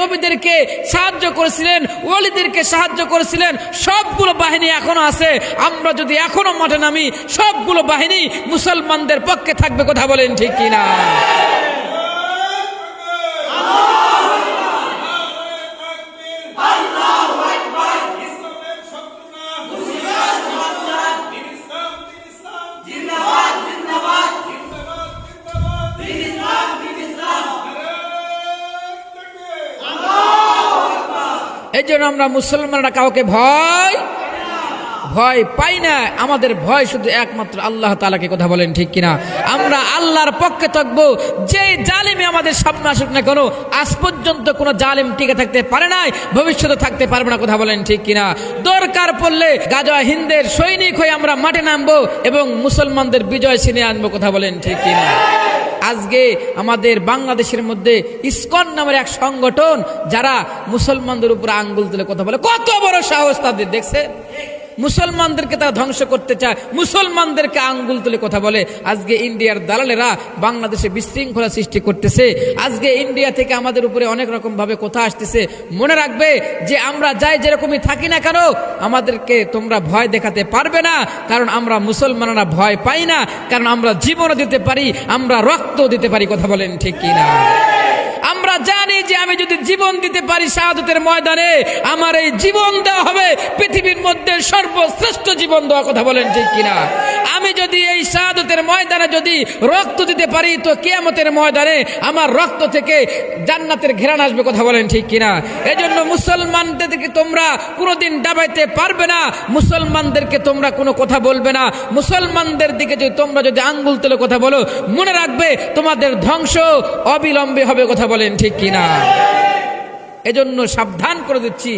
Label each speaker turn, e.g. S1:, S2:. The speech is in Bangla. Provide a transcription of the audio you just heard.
S1: নবীদেরকে সাহায্য করেছিলেন, ওলিদেরকে সাহায্য করেছিলেন, সবগুলো বাহিনী এখনো আছে। আমরা যদি এখনো মাঠে নামি, সবগুলো বাহিনী মুসলমানদের পক্ষে থাকবে। কথা বলেন ঠিক কিনা? এই জন্য আমরা মুসলমানরা কাউকে ভয় পাই না। আমাদের ভয় শুধু একমাত্র আল্লাহ তাআলাকে। কথা বলেন ঠিক কিনা? আমরা আল্লাহর পক্ষে থাকবো। যে জালিমে আমাদের সামনে আসুক না কেন, আজ পর্যন্ত কোনো জালিম টিকে থাকতে পারে নাই, ভবিষ্যতে থাকতে পারবে না। কথা বলেন ঠিক কিনা? দরকার পড়লে গাজওয়া হিন্দের সৈনিক হয়ে আমরা মাঠে নামবো এবং মুসলমানদের বিজয় ছিনিয়ে আনবো। কথা বলেন ঠিক কিনা? আজকে আমাদের বাংলাদেশের মধ্যে ইসকন নামের এক সংগঠন, যারা মুসলমানদের উপর আঙ্গুল তুলে কথা বলে, কত বড় সাহস তাদের! দেখছে, মুসলমানদেরকে তারা ধ্বংস করতে চায়, মুসলমানদেরকে আঙ্গুল তুলে কথা বলে। আজকে ইন্ডিয়ার দালালেরা বাংলাদেশে বিশৃঙ্খলা সৃষ্টি করতেছে। আজকে ইন্ডিয়া থেকে আমাদের উপরে অনেক রকম ভাবে কথা আসতেছে। মনে রাখবে যে আমরা যাই যেরকমই থাকি না কেন, আমাদেরকে তোমরা ভয় দেখাতে পারবে না, কারণ আমরা মুসলমানরা ভয় পাই না, কারণ আমরা জীবনও দিতে পারি, আমরা রক্তও দিতে পারি। কথা বলেন ঠিক কিনা? আমরা জানি যে আমি যদি জীবন দিতে পারি শাহাদাতের ময়দানে, আমার এই জীবন দেওয়া হবে পৃথিবীর মধ্যে সর্বশ্রেষ্ঠ জীবন দেওয়া। কথা বলেন ঠিক কিনা? আমি যদি এই শাহাদাতের ময়দানে যদি রক্ত দিতে পারি, তো কিয়ামতের ময়দানে আমার রক্ত থেকে জান্নাতের ঘেরান আসবে। কথা বলেন ঠিক কিনা? এজন্য মুসলমানদেরকে তোমরা কোনোদিন ডাবাইতে পারবে না, মুসলমানদেরকে তোমরা কোনো কথা বলবে না। মুসলমানদের দিকে যদি তোমরা যদি আঙ্গুল তুলে কথা বলো, মনে রাখবে তোমাদের ধ্বংস অবিলম্বে হবে। কথা বলেন ঠিক কিনা? এজন্য সাবধান করে দিচ্ছি।